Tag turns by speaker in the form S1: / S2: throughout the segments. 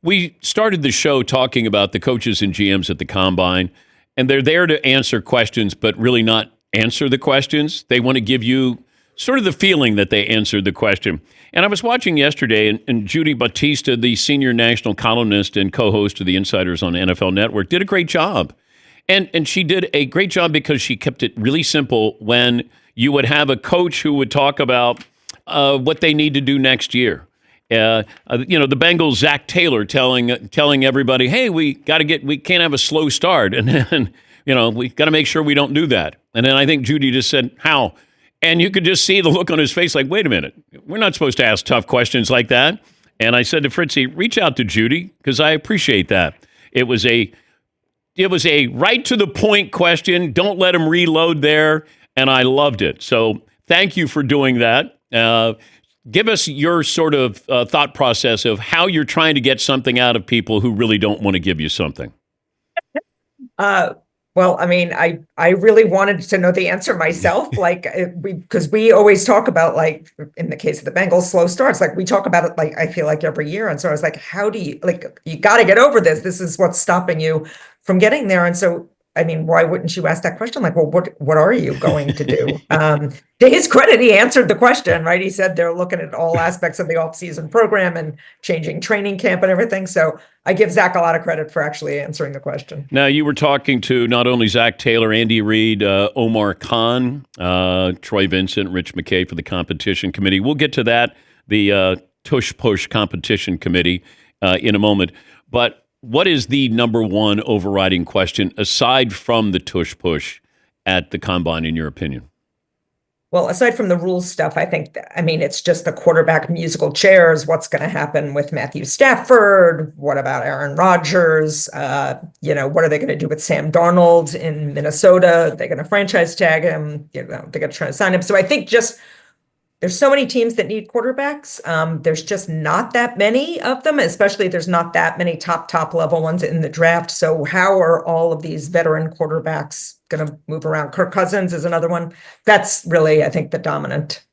S1: We started the show talking about the coaches and GMs at the Combine, and they're there to answer questions, but really not answer the questions. They want to give you sort of the feeling that they answered the question. And I was watching yesterday, and Judy Battista, the senior national columnist and co-host of the Insiders on NFL Network, did a great job. And she did a great job because she kept it really simple when you would have a coach who would talk about what they need to do next year. The Bengals' Zach Taylor telling everybody, hey, we can't have a slow start. And then, we got to make sure we don't do that. And then I think Judy just said, how? And you could just see the look on his face like, wait a minute, we're not supposed to ask tough questions like that. And I said to Fritzy, reach out to Judy because I appreciate that. It was a right to the point question. Don't let him reload there. And I loved it. So thank you for doing that. Give us your sort of thought process of how you're trying to get something out of people who really don't want to give you something.
S2: Well, I mean, I really wanted to know the answer myself, because we always talk about, like, in the case of the Bengals, slow starts, like we talk about it, like, I feel like every year. And so I was like, how do you, like, you got to get over this. This is what's stopping you from getting there. And so, I mean, why wouldn't you ask that question? Like, well, what are you going to do? To his credit, he answered the question, right? He said they're looking at all aspects of the off-season program and changing training camp and everything. So I give Zach a lot of credit for actually answering the question.
S1: Now, you were talking to not only Zach Taylor, Andy Reid, Omar Khan, Troy Vincent, Rich McKay for the competition committee. We'll get to that, the tush-push competition committee, in a moment. But what is the number one overriding question aside from the tush-push at the Combine, in your opinion?
S2: Well, aside from the rules stuff, it's just the quarterback musical chairs. What's going to happen with Matthew Stafford? What about Aaron Rodgers? What are they going to do with Sam Darnold in Minnesota? They're going to franchise tag him. They're going to try to sign him. So I think just there's so many teams that need quarterbacks. There's just not that many of them, especially there's not that many top level ones in the draft. So how are all of these veteran quarterbacks going to move around? Kirk Cousins is another one. That's really, I think, the dominant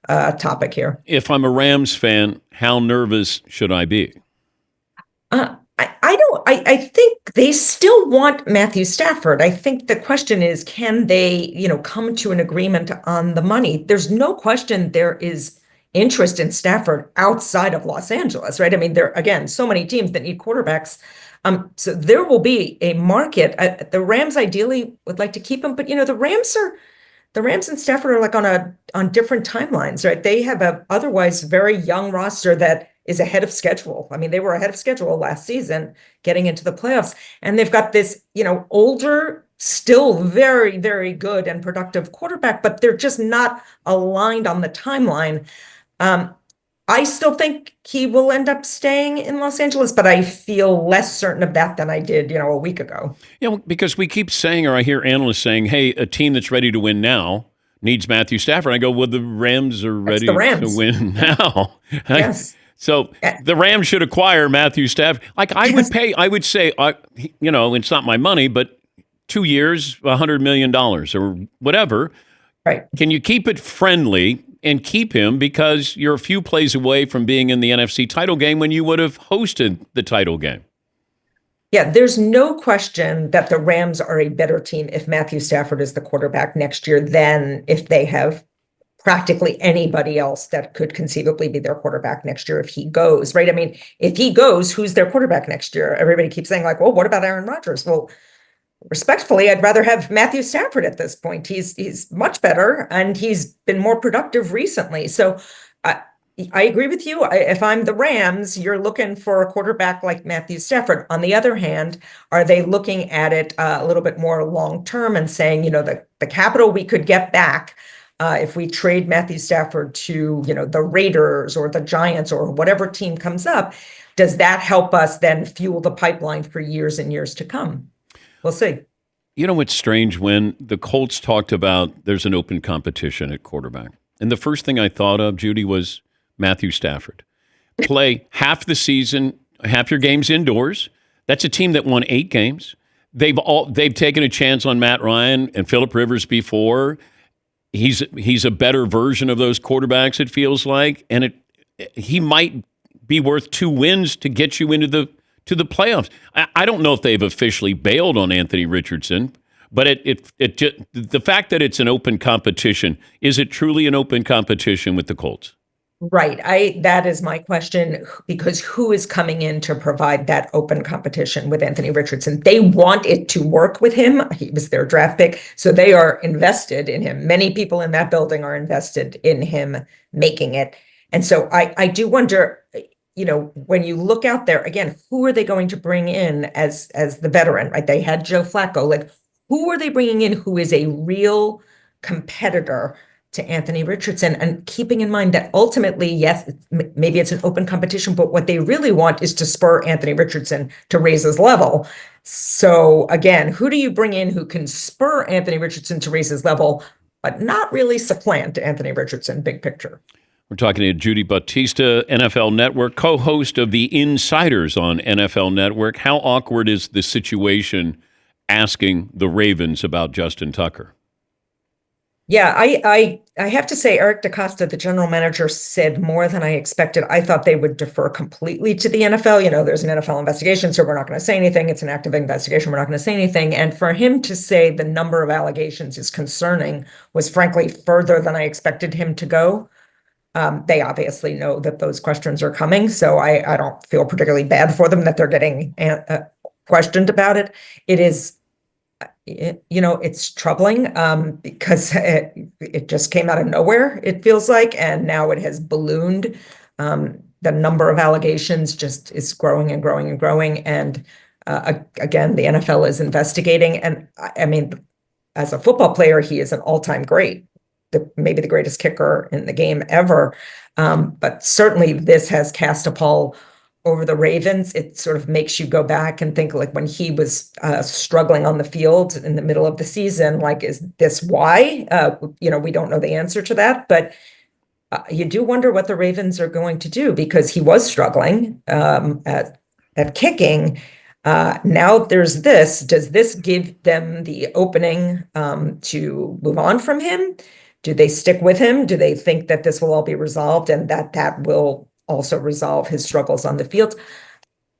S2: topic here.
S1: If I'm a Rams fan, how nervous should I be?
S2: I think they still want Matthew Stafford. I think the question is, can they, come to an agreement on the money? There's no question there is interest in Stafford outside of Los Angeles, right? I mean, there, again, so many teams that need quarterbacks. So there will be a market. The Rams ideally would like to keep him, but the Rams and Stafford are like on different timelines, right? They have a otherwise very young roster that is ahead of schedule. I mean, they were ahead of schedule last season, getting into the playoffs, and they've got this, older, still very, very good and productive quarterback, but they're just not aligned on the timeline. I still think he will end up staying in Los Angeles, but I feel less certain of that than I did, a week ago.
S1: Yeah, because we keep saying, or I hear analysts saying, hey, a team that's ready to win now needs Matthew Stafford. I go, well, the Rams are ready to win now.
S2: Yes.
S1: So the Rams should acquire Matthew Stafford. Like I would say, it's not my money, but 2 years, $100 million or whatever.
S2: Right.
S1: Can you keep it friendly and keep him because you're a few plays away from being in the NFC title game when you would have hosted the title game?
S2: Yeah, there's no question that the Rams are a better team if Matthew Stafford is the quarterback next year than if they have practically anybody else that could conceivably be their quarterback next year if he goes, right? I mean, if he goes, who's their quarterback next year? Everybody keeps saying like, well, what about Aaron Rodgers? Well, respectfully, I'd rather have Matthew Stafford at this point. He's much better and he's been more productive recently. So I agree with you. If I'm the Rams, you're looking for a quarterback like Matthew Stafford. On the other hand, are they looking at it a little bit more long-term and saying, the capital we could get back if we trade Matthew Stafford to, the Raiders or the Giants or whatever team comes up, does that help us then fuel the pipeline for years and years to come? We'll see.
S1: It's strange when the Colts talked about there's an open competition at quarterback. And the first thing I thought of, Judy, was Matthew Stafford. Play half the season, half your games indoors. That's a team that won 8 games. They've taken a chance on Matt Ryan and Phillip Rivers before. He's a better version of those quarterbacks, it feels like. And he might be worth 2 wins to get you into the to the playoffs. I don't know if they've officially bailed on Anthony Richardson, but it just, the fact that it's an open competition, is it truly an open competition with the Colts?
S2: Right. That is my question, because who is coming in to provide that open competition with Anthony Richardson? They want it to work with him. He was their draft pick, so they are invested in him. Many people in that building are invested in him making it. And so I do wonder, when you look out there, again, who are they going to bring in as the veteran, right? They had Joe Flacco. Like, who are they bringing in who is a real competitor to Anthony Richardson? And keeping in mind that ultimately, yes, maybe it's an open competition, but what they really want is to spur Anthony Richardson to raise his level. So again, who do you bring in who can spur Anthony Richardson to raise his level, but not really supplant Anthony Richardson, big picture?
S1: We're talking to Judy Battista, NFL Network, co-host of The Insiders on NFL Network. How awkward is the situation asking the Ravens about Justin Tucker?
S2: Yeah, I have to say, Eric DaCosta, the general manager, said more than I expected. I thought they would defer completely to the NFL. There's an NFL investigation, so we're not going to say anything. It's an active investigation. We're not going to say anything. And for him to say the number of allegations is concerning was frankly further than I expected him to go. They obviously know that those questions are coming, so I don't feel particularly bad for them that they're getting questioned about it. It is, it's troubling because it just came out of nowhere, it feels like, and now it has ballooned. The number of allegations just is growing and growing and growing. And again, the NFL is investigating. And I mean, as a football player, he is an all-time great. Maybe the greatest kicker in the game ever. But certainly this has cast a pall over the Ravens. It sort of makes you go back and think, like, when he was struggling on the field in the middle of the season, like, is this why? We don't know the answer to that, but you do wonder what the Ravens are going to do, because he was struggling at kicking. Now there's this. Does this give them the opening to move on from him? Do they stick with him? Do they think that this will all be resolved and that will also resolve his struggles on the field?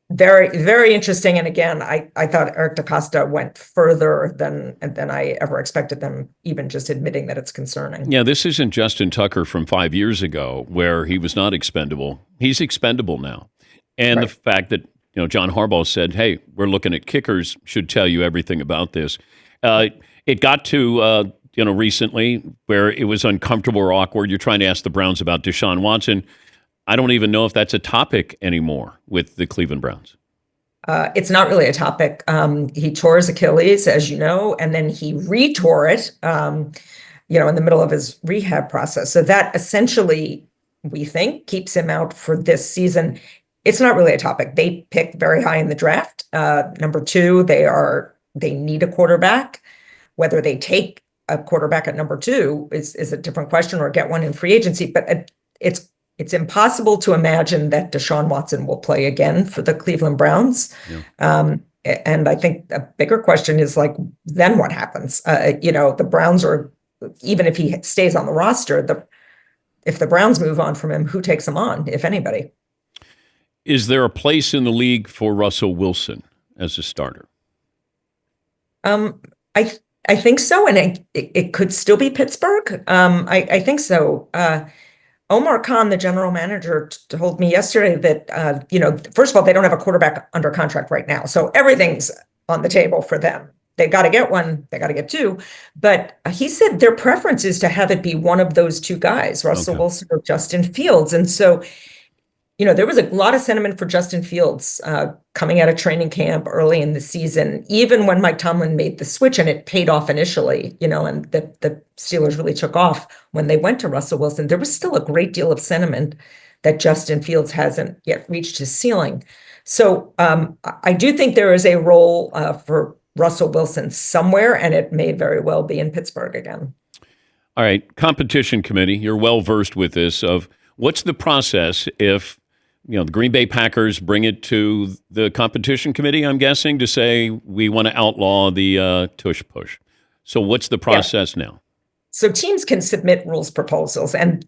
S2: Very, very interesting. And again, I thought Eric DaCosta went further than I ever expected them, even just admitting that it's concerning.
S1: Yeah, this isn't Justin Tucker from 5 years ago where he was not expendable. He's expendable now. And right. The fact that John Harbaugh said, hey, we're looking at kickers, should tell you everything about this. It got to recently where it was uncomfortable or awkward. You're trying to ask the Browns about Deshaun Watson. I don't even know if that's a topic anymore with the Cleveland Browns.
S2: It's not really a topic. He tore his Achilles, as you know, and then he re-tore it, in the middle of his rehab process. So that essentially, we think, keeps him out for this season. It's not really a topic. They pick very high in the draft. Number 2, they need a quarterback. Whether they take a quarterback at number 2 is a different question, or get one in free agency. But it's impossible to imagine that Deshaun Watson will play again for the Cleveland Browns. Yeah. And I think a bigger question is, like, then what happens? The Browns are, even if he stays on the roster, if the Browns move on from him, who takes him on, if anybody?
S1: Is there a place in the league for Russell Wilson as a starter?
S2: I think so, and it could still be Pittsburgh. I think so. Omar Khan, the general manager, told me yesterday that, first of all, they don't have a quarterback under contract right now. So everything's on the table for them. They got to get one. They got to get 2. But he said their preference is to have it be one of those 2 guys, Russell Wilson or Justin Fields. And so, there was a lot of sentiment for Justin Fields coming out of training camp early in the season, even when Mike Tomlin made the switch, and it paid off initially, and the Steelers really took off when they went to Russell Wilson. There was still a great deal of sentiment that Justin Fields hasn't yet reached his ceiling. So I do think there is a role for Russell Wilson somewhere, and it may very well be in Pittsburgh again.
S1: All right, competition committee, you're well versed with this, of what's the process if the Green Bay Packers bring it to the competition committee, I'm guessing, to say we want to outlaw the tush push. So what's the process now?
S2: So teams can submit rules proposals, and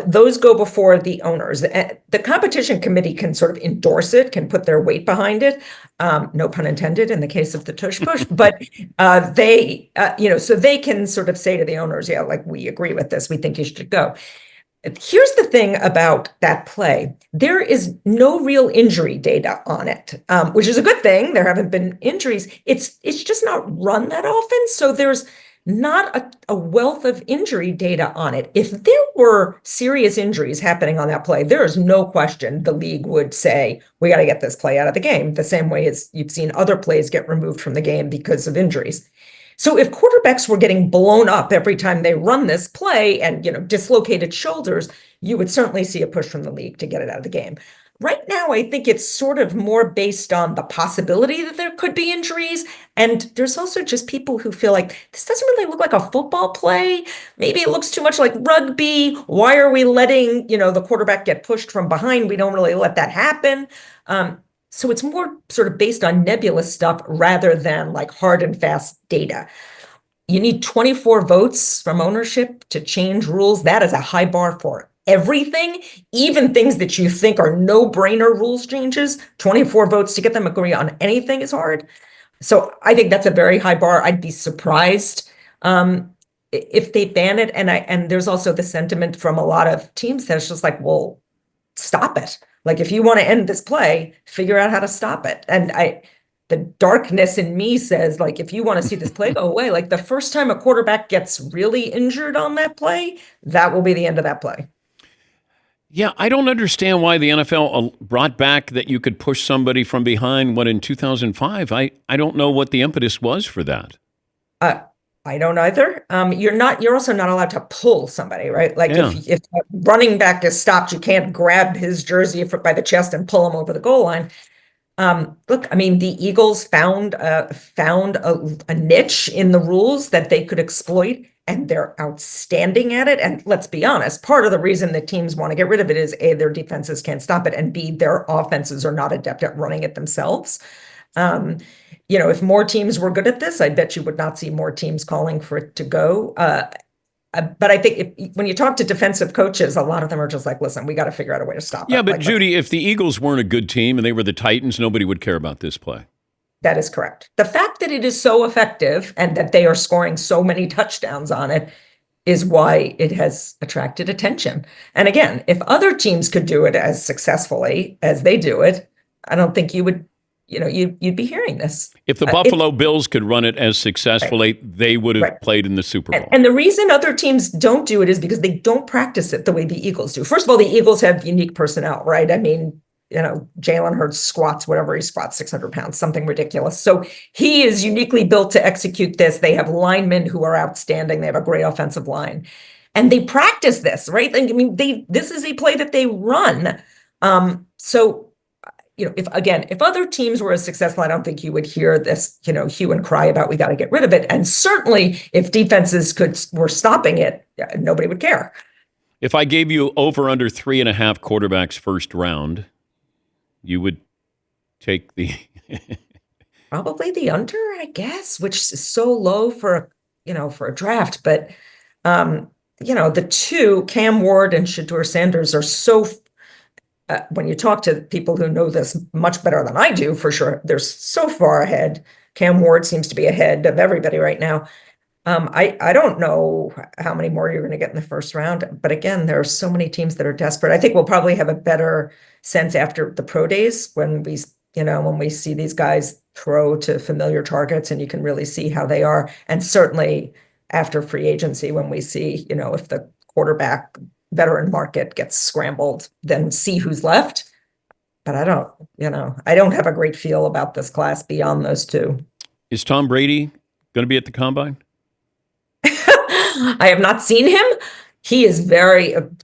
S2: those go before the owners. The competition committee can sort of endorse it, can put their weight behind it. No pun intended in the case of the tush push, but so they can sort of say to the owners, yeah, like, we agree with this. We think you should go. Here's the thing about that play. There is no real injury data on it, which is a good thing. There haven't been injuries. It's just not run that often. So there's not a wealth of injury data on it. If there were serious injuries happening on that play, there is no question the league would say, we got to get this play out of the game, the same way as you've seen other plays get removed from the game because of injuries. So if quarterbacks were getting blown up every time they run this play and, dislocated shoulders, you would certainly see a push from the league to get it out of the game. Right now, I think it's sort of more based on the possibility that there could be injuries. And there's also just people who feel like this doesn't really look like a football play. Maybe it looks too much like rugby. Why are we letting, the quarterback get pushed from behind? We don't really let that happen. So it's more sort of based on nebulous stuff rather than like hard and fast data. You need 24 votes from ownership to change rules. That is a high bar for everything, even things that you think are no-brainer rules changes. 24 votes to get them agree on anything is hard. So I think that's a very high bar. I'd be surprised if they ban it. And there's also the sentiment from a lot of teams that's just like, well, stop it. Like, if you want to end this play, figure out how to stop it. And the darkness in me says, like, if you want to see this play go away, like the first time a quarterback gets really injured on that play, that will be the end of that play.
S1: Yeah, I don't understand why the NFL brought back that you could push somebody from behind, in 2005? I don't know what the impetus was for that.
S2: I don't either. You're also not allowed to pull somebody, right? Like,
S1: Yeah.
S2: if a running back is stopped, you can't grab his jersey by the chest and pull him over the goal line. Look, I mean, the Eagles found a niche in the rules that they could exploit, and they're outstanding at it. And let's be honest, part of the reason that teams want to get rid of it is A, their defenses can't stop it, and B, their offenses are not adept at running it themselves. If more teams were good at this, I bet you would not see more teams calling for it to go. But I think when you talk to defensive coaches, a lot of them are just like, listen, we got to figure out a way to stop it.
S1: Yeah, but Judy, if the Eagles weren't a good team and they were the Titans, nobody would care about this play.
S2: That is correct. The fact that it is so effective and that they are scoring so many touchdowns on it is why it has attracted attention. And again, if other teams could do it as successfully as they do it, I don't think you would, you'd be hearing this.
S1: If the Buffalo Bills could run it as successfully, they would have played in the Super Bowl.
S2: And the reason other teams don't do it is because they don't practice it the way the Eagles do. First of all, the Eagles have unique personnel, right? I mean, Jalen Hurts squats, whatever he squats, 600 pounds, something ridiculous. So he is uniquely built to execute this. They have linemen who are outstanding. They have a great offensive line. And they practice this, right? I mean, this is a play that they run. If other teams were as successful, I don't think you would hear this, hue and cry about we got to get rid of it. And certainly if defenses were stopping it, nobody would care.
S1: If I gave you over under 3.5 quarterbacks first round, you would take the
S2: probably the under, I guess, which is so low for a draft. But the two, Cam Ward and Shedeur Sanders, are so. When you talk to people who know this much better than I do, for sure, they're so far ahead. Cam Ward seems to be ahead of everybody right now. I don't know how many more you're going to get in the first round, but again, there are so many teams that are desperate. I think we'll probably have a better sense after the pro days when we see these guys throw to familiar targets and you can really see how they are. And certainly after free agency, when we see, if the quarterback veteran market gets scrambled, then see who's left. But I don't have a great feel about this class beyond those two.
S1: Is Tom Brady going to be at the Combine?
S2: I have not seen him. He is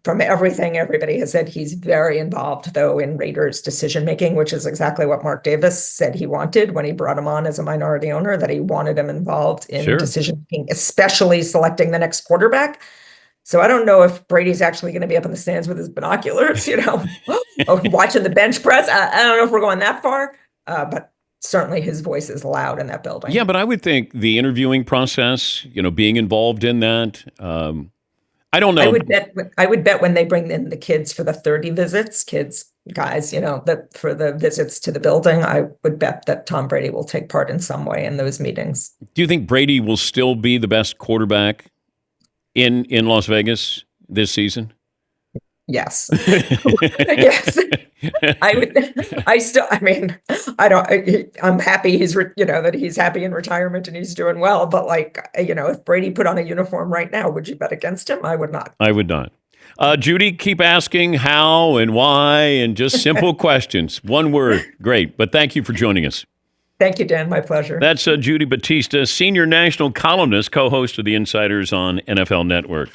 S2: from everything everybody has said, he's very involved, though, in Raiders decision-making, which is exactly what Mark Davis said he wanted when he brought him on as a minority owner, that he wanted him involved in decision-making, especially selecting the next quarterback. So I don't know if Brady's actually going to be up in the stands with his binoculars, watching the bench press. I don't know if we're going that far, but certainly his voice is loud in that building.
S1: Yeah, but I would think the interviewing process, being involved in that, I don't know.
S2: I would bet when they bring in the kids for the 30 visits, guys, that for the visits to the building, I would bet that Tom Brady will take part in some way in those meetings.
S1: Do you think Brady will still be the best quarterback in Las Vegas this season?
S2: Yes. Yes. I'm happy that he's happy in retirement and he's doing well. But if Brady put on a uniform right now, would you bet against him? I would not.
S1: I would not. Judy, keep asking how and why and just simple questions. One word. Great. But thank you for joining us.
S2: Thank you, Dan. My pleasure.
S1: That's Judy Battista, senior national columnist, co-host of The Insiders on NFL Network.